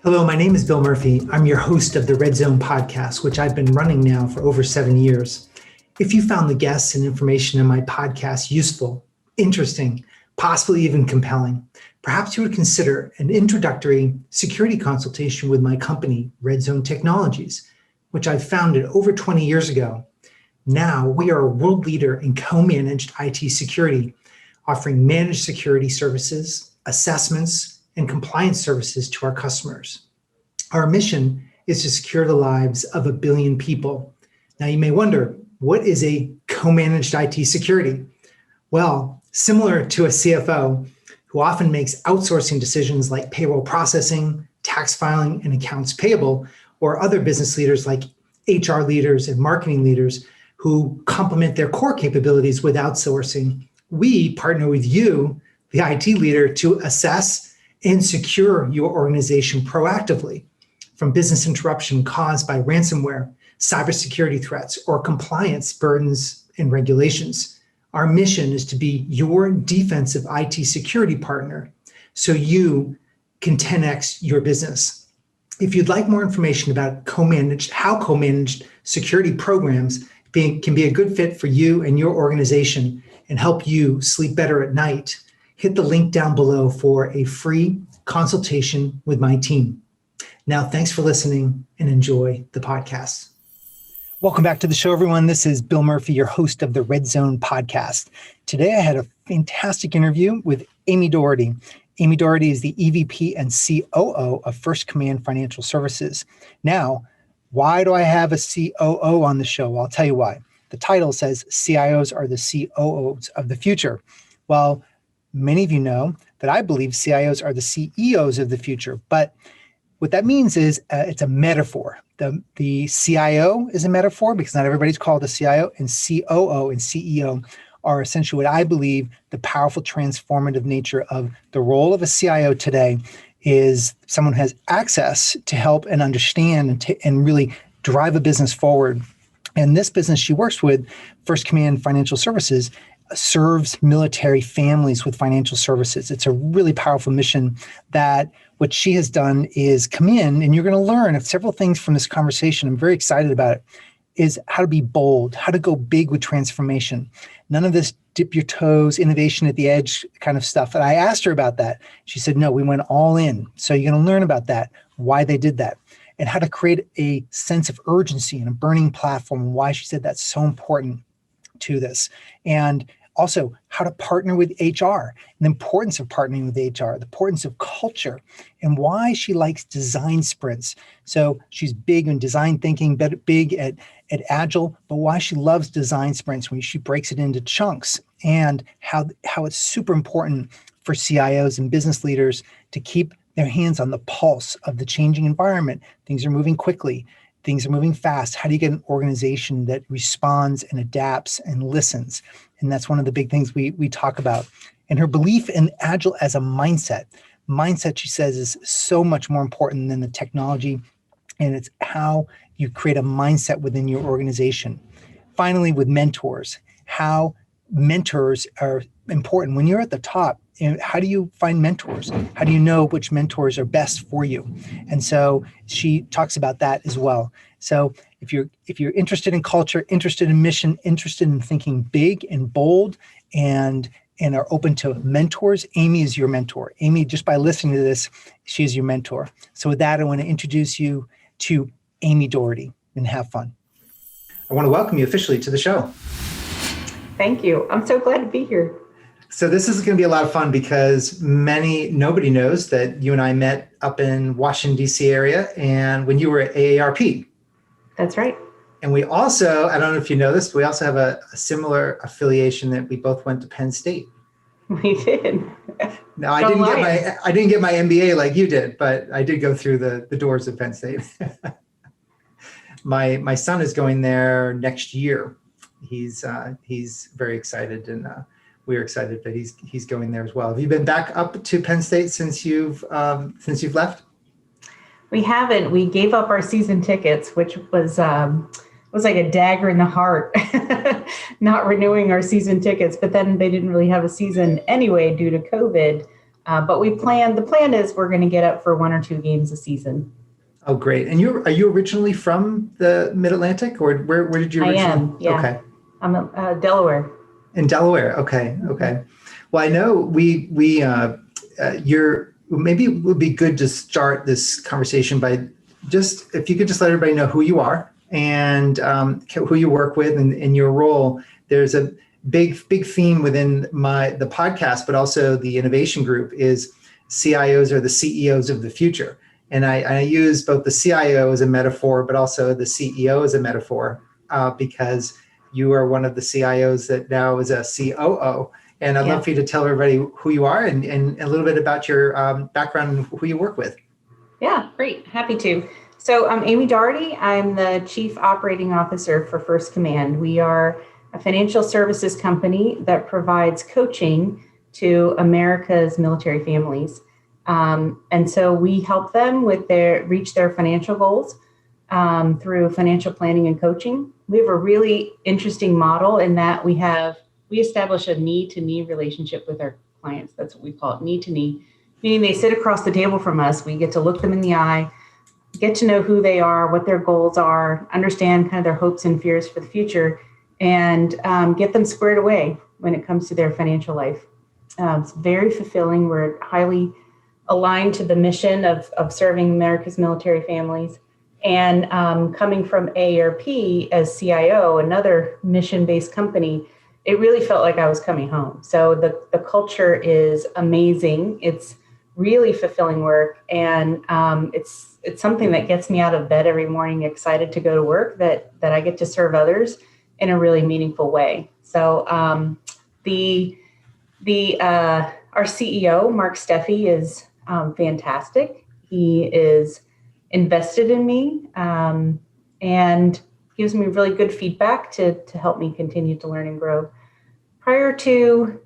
Hello, my name is Bill Murphy. I'm your host of the Red Zone podcast, which I've been running now for over 7 years. If you found the guests and information in my podcast useful, interesting, possibly even compelling, perhaps you would consider an introductory security consultation with my company, Red Zone Technologies, which I founded over 20 years ago. Now we are a world leader in co-managed IT security, offering managed security services, assessments, and compliance services to our customers. Our mission is to secure the lives of 1 billion people. Now you may wonder, what is a co-managed IT security? Well, similar to a CFO who often makes outsourcing decisions like payroll processing, tax filing, and accounts payable, or other business leaders like HR leaders and marketing leaders who complement their core capabilities with outsourcing, we partner with you, the IT leader, to assess and secure your organization proactively from business interruption caused by ransomware, cybersecurity threats, or compliance burdens and regulations. Our mission is to be your defensive IT security partner so you can 10x your business. If you'd like more information about how co-managed security programs can be a good fit for you and your organization and help you sleep better at night, hit the link down below for a free consultation with my team. Now, thanks for listening and enjoy the podcast. Welcome back to the show, everyone. This is Bill Murphy, your host of the Red Zone podcast. Today, I had a fantastic interview with Amy Doherty. Amy Doherty is the EVP and COO of First Command Financial Services. Now, why do I have a COO on the show? Well, I'll tell you why. The title says CIOs are the COOs of the future. Well, many of you know that I believe CIOs are the CEOs of the future, but what that means is it's a metaphor. The CIO is a metaphor because not everybody's called a CIO, and COO and CEO are essentially what I believe the powerful transformative nature of the role of a CIO today is someone who has access to help and understand and really drive a business forward. And this business she works with, First Command Financial Services, serves military families with financial services. It's a really powerful mission that what she has done is come in, and you're going to learn several things from this conversation. I'm very excited about it, is how to be bold, how to go big with transformation. None of this dip your toes, innovation at the edge kind of stuff. And I asked her about that. She said, no, we went all in. So you're going to learn about that, why they did that, and how to create a sense of urgency and a burning platform, and why she said that's so important to this. And also, how to partner with HR, and the importance of partnering with HR, the importance of culture, and why she likes design sprints. So she's big in design thinking, big at Agile, but why she loves design sprints when she breaks it into chunks, and how it's super important for CIOs and business leaders to keep their hands on the pulse of the changing environment. Things are moving quickly. Things are moving fast. How do you get an organization that responds and adapts and listens? And that's one of the big things we talk about. And her belief in Agile as a mindset. Mindset, she says, is so much more important than the technology. And it's how you create a mindset within your organization. Finally, with mentors, how mentors are important. When you're at the top, how do you find mentors? How do you know which mentors are best for you? And so she talks about that as well. So if you're interested in culture, interested in mission, interested in thinking big and bold, and are open to mentors, Amy is your mentor. Amy, just by listening to this, she is your mentor. So with that, I want to introduce you to Amy Doherty, and have fun. I want to welcome you officially to the show. Thank you. I'm so glad to be here. So this is going to be a lot of fun because nobody knows that you and I met up in Washington, D.C. area, and when you were at AARP. That's right. And we also, I don't know if you know this, but we also have a similar affiliation that we both went to Penn State. We did. No, I didn't get my MBA like you did, but I did go through the doors of Penn State. My son is going there next year. He's very excited, and we're excited that he's going there as well. Have you been back up to Penn State since you've left? We haven't. We gave up our season tickets, which was like a dagger in the heart, not renewing our season tickets. But then they didn't really have a season anyway due to COVID. But the plan is we're going to get up for 1 or 2 games a season. Oh, great. And are you originally from the Mid-Atlantic, or where did you originally? I am, yeah. Okay. I'm Delaware. In Delaware. Okay. Okay. Well, I know maybe it would be good to start this conversation by if you could just let everybody know who you are and who you work with and your role. There's a big theme within the podcast, but also the innovation group is CIOs are the CEOs of the future. And I use both the CIO as a metaphor, but also the CEO as a metaphor because you are one of the CIOs that now is a COO. And I'd love for you to tell everybody who you are and a little bit about your background and who you work with. Yeah, great. Happy to. So I'm Amy Doherty. I'm the Chief Operating Officer for First Command. We are a financial services company that provides coaching to America's military families. And so we help them reach their financial goals through financial planning and coaching. We have a really interesting model in that we establish a knee-to-knee relationship with our clients. That's what we call it, knee-to-knee, meaning they sit across the table from us. We get to look them in the eye, get to know who they are, what their goals are, understand kind of their hopes and fears for the future, and get them squared away when it comes to their financial life. It's very fulfilling. We're highly aligned to the mission of serving America's military families. And coming from AARP as CIO, another mission-based company, it really felt like I was coming home. So the culture is amazing. It's really fulfilling work. And it's something that gets me out of bed every morning, excited to go to work, that I get to serve others in a really meaningful way. So our CEO, Mark Steffi, is fantastic. He is invested in me and gives me really good feedback to help me continue to learn and grow. Prior to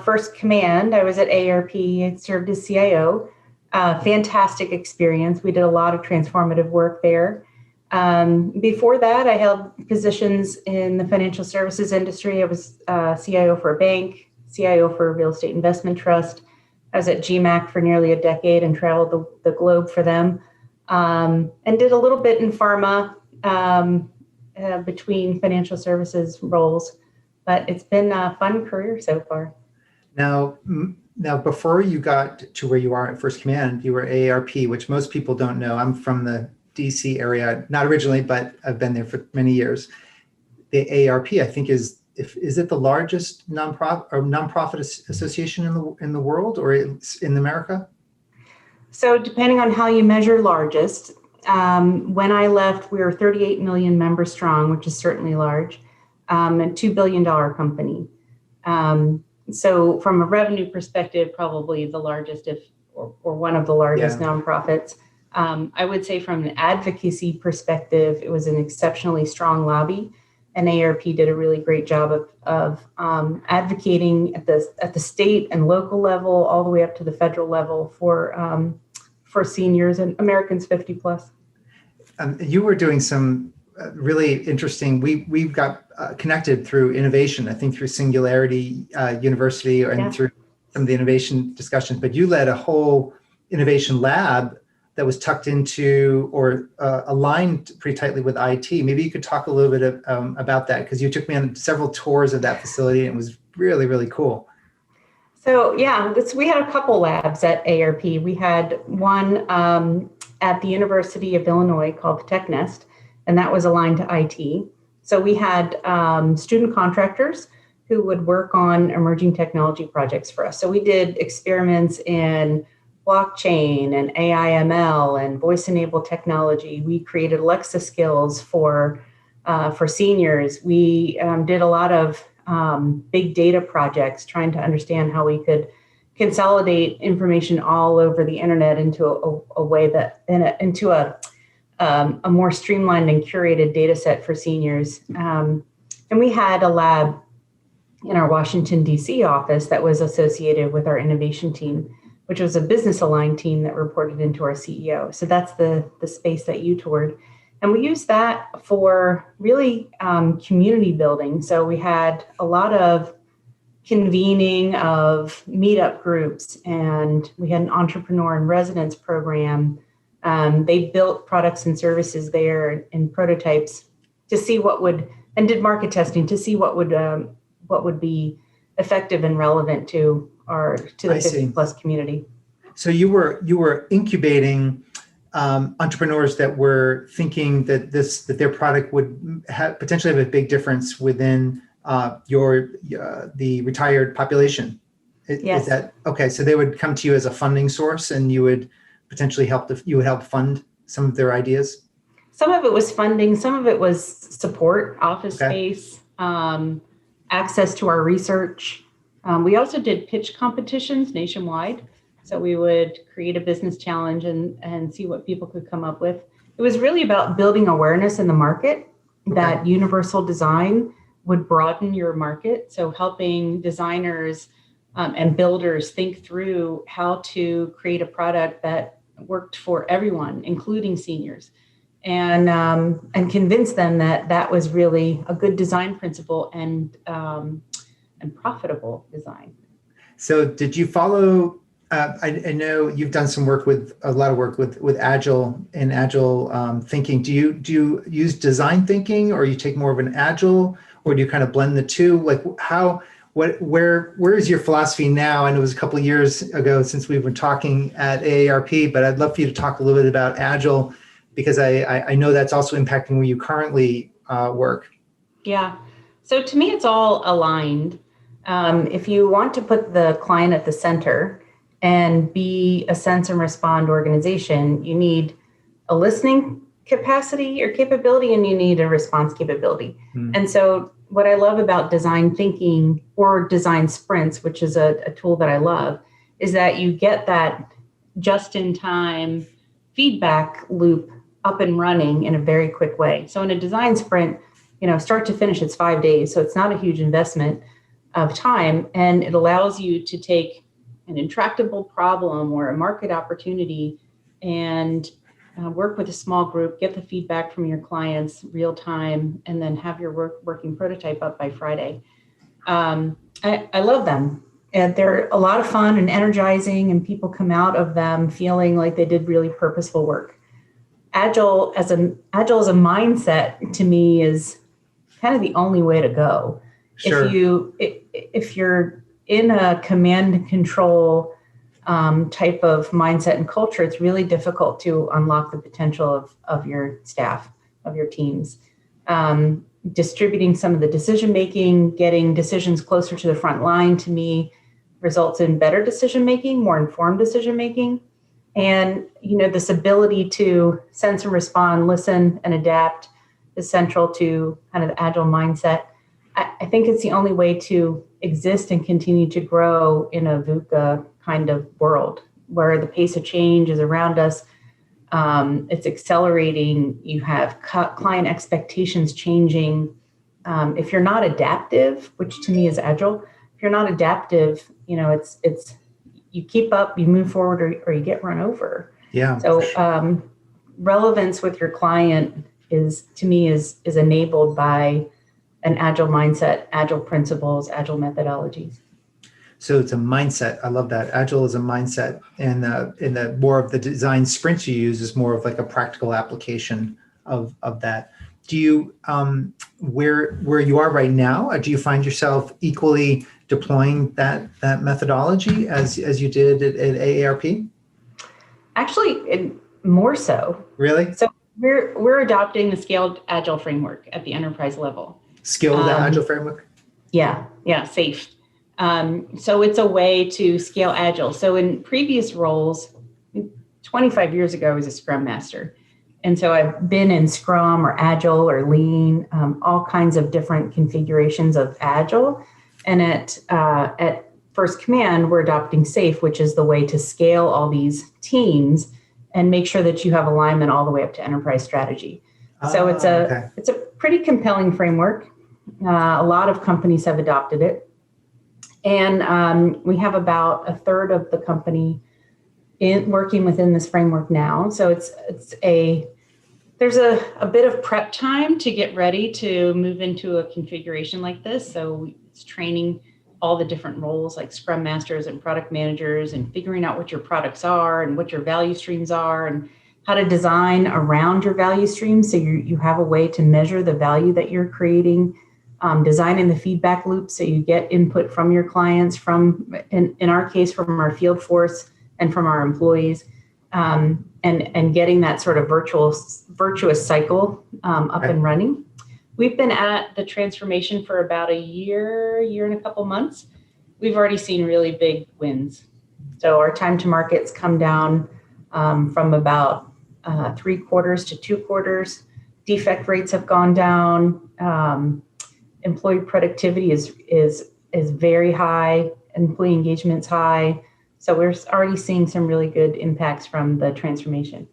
First Command, I was at AARP. I served as CIO. Fantastic experience. We did a lot of transformative work there. Before that, I held positions in the financial services industry. I was CIO for a bank, CIO for a real estate investment trust. I was at GMAC for nearly a decade and traveled the globe for them, and did a little bit in pharma between financial services roles. But it's been a fun career so far. Now, before you got to where you are at First Command, you were AARP, which most people don't know. I'm from the DC area, not originally, but I've been there for many years. The AARP, I think, is it the largest nonprofit association in the world, or in America? So depending on how you measure largest, when I left, we were 38 million members strong, which is certainly large, a $2 billion company. So from a revenue perspective, probably the largest, or one of the largest nonprofits. I would say from an advocacy perspective, it was an exceptionally strong lobby, and AARP did a really great job of advocating at the state and local level, all the way up to the federal level for seniors and Americans 50 plus. You were doing some really interesting. We got connected through innovation, I think through Singularity University and through some of the innovation discussions. But you led a whole innovation lab that was tucked into or aligned pretty tightly with IT. Maybe you could talk a little bit about that, because you took me on several tours of that facility, and it was really, really cool. So we had a couple labs at AARP. We had one at the University of Illinois called the Tech Nest, and that was aligned to IT. So we had student contractors who would work on emerging technology projects for us. So we did experiments in blockchain and AI/ML and voice-enabled technology. We created Alexa skills for seniors. We did a lot of big data projects, trying to understand how we could consolidate information all over the internet into a way that into a more streamlined and curated data set for seniors. And we had a lab in our Washington, D.C. office that was associated with our innovation team, which was a business aligned team that reported into our CEO. So that's the space that you toured. And we used that for really community building. So we had a lot of convening of meetup groups, and we had an entrepreneur in residence program. They built products and services there and prototypes to see and did market testing to see what would be effective and relevant to the 50+ community. So you were incubating entrepreneurs that were thinking that their product would potentially have a big difference within the retired population. Yes. Is that okay? So they would come to you as a funding source, and you would potentially help fund some of their ideas. Some of it was funding, some of it was support, office space, access to our research. We also did pitch competitions nationwide. So we would create a business challenge and see what people could come up with. It was really about building awareness in the market that universal design would broaden your market. So helping designers and builders think through how to create a product that worked for everyone, including seniors, and convince them that was really a good design principle and profitable design. So did you follow? I know you've done a lot of work with Agile and Agile thinking. Do you use design thinking, or you take more of an Agile, or do you kind of blend the two? Like where is your philosophy now? I know it was a couple of years ago since we've been talking at AARP, but I'd love for you to talk a little bit about Agile, because I know that's also impacting where you currently work. Yeah. So to me, it's all aligned. If you want to put the client at the center and be a sense and respond organization, you need a listening capacity or capability, and you need a response capability. And so what I love about design thinking or design sprints, which is a tool that I love, is that you get that just-in-time feedback loop up and running in a very quick way. So in a design sprint, start to finish, it's 5 days. So it's not a huge investment of time, and it allows you to take an intractable problem or a market opportunity and work with a small group, get the feedback from your clients real time, and then have your working prototype up by Friday. I love them. And they're a lot of fun and energizing, and people come out of them feeling like they did really purposeful work. Agile as a mindset, to me, is kind of the only way to go. Sure. If you're in a command and control type of mindset and culture, it's really difficult to unlock the potential of your staff, of your teams. Distributing some of the decision making, getting decisions closer to the front line, to me, results in better decision making, more informed decision making. And this ability to sense and respond, listen and adapt is central to kind of the Agile mindset. I think it's the only way to exist and continue to grow in a VUCA kind of world where the pace of change is around us. It's accelerating. You have client expectations changing. If you're not adaptive, which to me is Agile, if you're not adaptive, it's you keep up, you move forward, or you get run over. Yeah. So relevance with your client is enabled by an Agile mindset, Agile principles, Agile methodologies. So it's a mindset. I love that. Agile is a mindset, and the more of the design sprints you use is more of like a practical application of that. Do you where you are right now? Do you find yourself equally deploying that methodology as you did at AARP? Actually, more so. Really? So we're adopting the Scaled Agile framework at the enterprise level. Scaled Agile framework? Yeah, SAFE. So it's a way to scale Agile. So in previous roles, 25 years ago, I was a Scrum Master. And so I've been in Scrum or Agile or Lean, all kinds of different configurations of Agile. And at First Command, we're adopting SAFE, which is the way to scale all these teams and make sure that you have alignment all the way up to enterprise strategy. So it's a pretty compelling framework. A lot of companies have adopted it. And we have about a third of the company working within this framework now. So there's a bit of prep time to get ready to move into a configuration like this. So it's training all the different roles like Scrum Masters and product managers, and figuring out what your products are and what your value streams are and how to design around your value streams so you have a way to measure the value that you're creating, designing the feedback loop so you get input from your clients, from, in our case, from our field force and from our employees, and getting that sort of virtuous cycle up and running. We've been at the transformation for about a year and a couple months. We've already seen really big wins. So our time to market's come down from about 3 quarters to 2 quarters. Defect rates have gone down. Employee productivity is very high. Employee engagement's high. So we're already seeing some really good impacts from the transformation.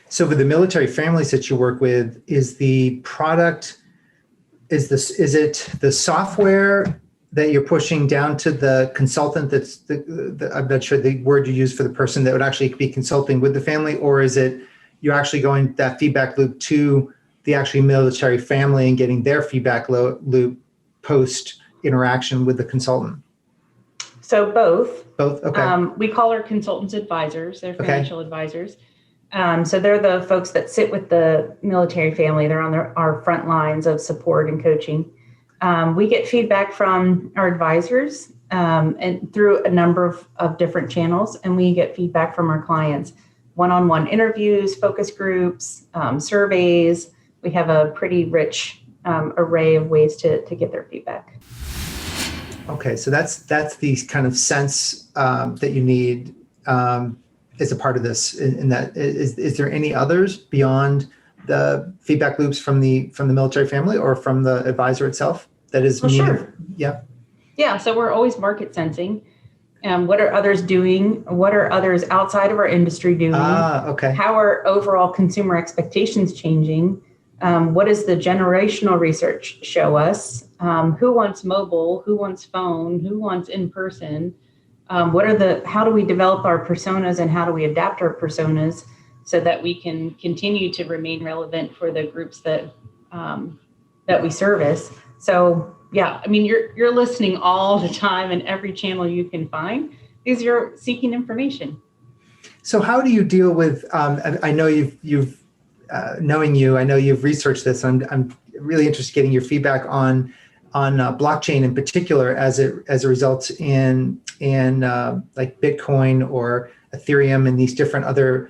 So with the military families that you work with, is the product, is it the software that you're pushing down to the consultant that's I'm not sure the word you use for the person that would actually be consulting with the family, or is it you're actually going that feedback loop to the actually military family and getting their feedback loop post interaction with the consultant? So both. Both, okay. We call our consultants advisors. They're financial advisors. So they're the folks that sit with the military family. They're on our front lines of support and coaching. We get feedback from our advisors and through a number of different channels, and we get feedback from our clients. One-on-one interviews, focus groups, surveys. We have a pretty rich array of ways to get their feedback. Okay, so that's the kind of sense that you need as a part of this. In that, is there any others beyond the feedback loops from the military family or from the advisor itself that is needed? Sure. Yeah. So we're always market sensing. What are others doing? What are others outside of our industry doing? Okay. How are overall consumer expectations changing? What does the generational research show us? Who wants mobile? Who wants phone? Who wants in person? How do we develop our personas, and how do we adapt our personas so that we can continue to remain relevant for the groups that we service? So yeah, I mean, you're listening all the time in every channel you can find because you're seeking information. So how do you deal with? I know you've knowing you, I know you've researched this. I'm really interested in getting your feedback on blockchain in particular as it results in like Bitcoin or Ethereum and these different other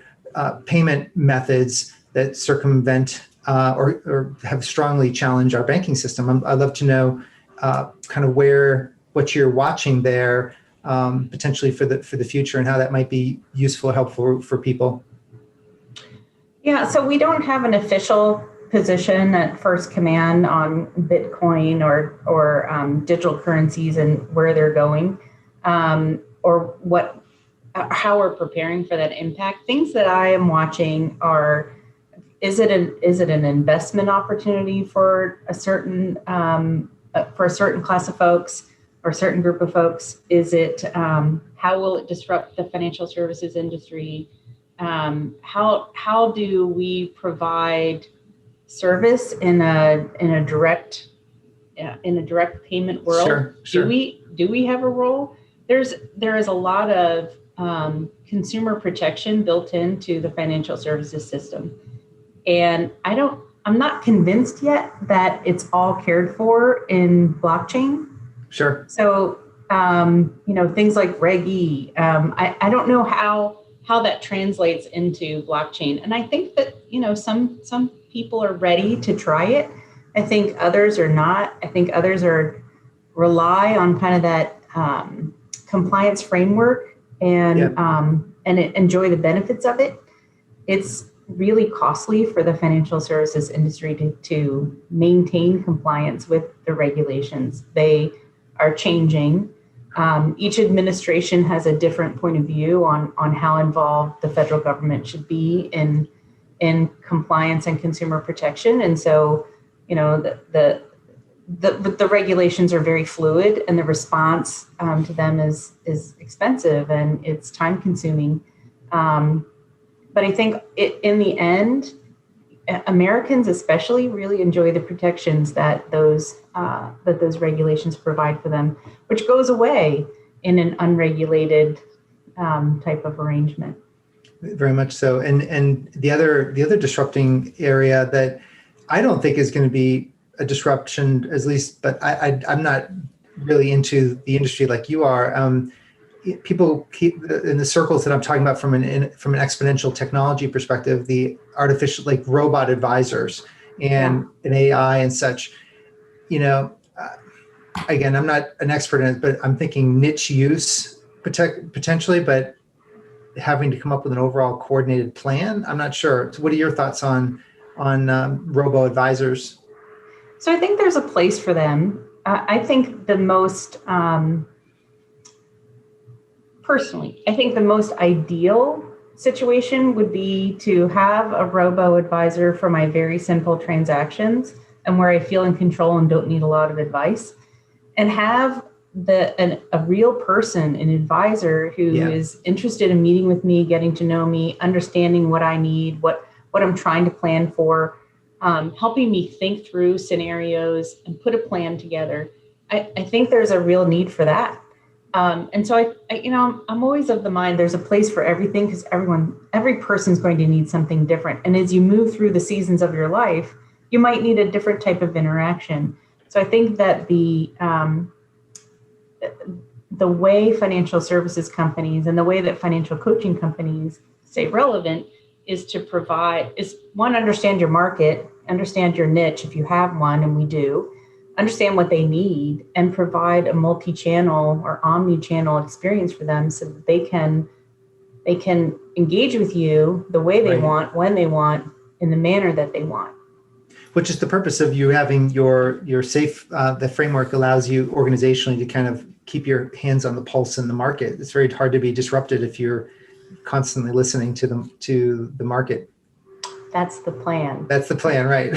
payment methods that circumvent or have strongly challenged our banking system. I'd love to know kind of what you're watching there potentially for the future and how that might be useful or helpful for people. Yeah, so we don't have an official position at First Command on Bitcoin or digital currencies and where they're going, or how we're preparing for that impact. Things that I am watching are: is it an investment opportunity for a certain class of folks or a certain group of folks? Is it how will it disrupt the financial services industry? How do we provide service in a direct payment world? Sure. Do we have a role? There is a lot of consumer protection built into the financial services system, and I'm not convinced yet that it's all cared for in blockchain. Sure. So things like Reg E. I don't know how that translates into blockchain. And I think that, some people are ready to try it. I think others are not. I think others rely on kind of that compliance framework and enjoy the benefits of it. It's really costly for the financial services industry to maintain compliance with the regulations. They are changing. Each administration has a different point of view on how involved the federal government should be in compliance and consumer protection. And so, the regulations are very fluid, and the response to them is expensive and it's time consuming. But I think in the end, Americans especially really enjoy the protections that those regulations provide for them, which goes away in an unregulated type of arrangement. Very much so. And the other disrupting area that I don't think is going to be a disruption, at least, but I'm not really into the industry like you are. People keep in the circles that I'm talking about from an exponential technology perspective, the artificial, like robot advisors and an AI and such. Again, I'm not an expert in it, but I'm thinking niche use potentially, but having to come up with an overall coordinated plan. I'm not sure. So what are your thoughts on robo advisors? So I think there's a place for them. I think the most personally, I think the most ideal situation would be to have a robo advisor for my very simple transactions and where I feel in control and don't need a lot of advice, and have a real person, an advisor who is interested in meeting with me, getting to know me, understanding what I need, what I'm trying to plan for, helping me think through scenarios and put a plan together. I think there's a real need for that. And so I'm always of the mind there's a place for everything, because every person's going to need something different. And as you move through the seasons of your life, you might need a different type of interaction. So I think that the way financial services companies and the way that financial coaching companies stay relevant is to understand your market, understand your niche if you have one, and we do, understand what they need, and provide a multi-channel or omni-channel experience for them so that they can engage with you the way they want, when they want, in the manner that they want. Which is the purpose of you having your safe, the framework allows you organizationally to kind of keep your hands on the pulse in the market. It's very hard to be disrupted if you're constantly listening to the market. That's the plan. That's the plan, right?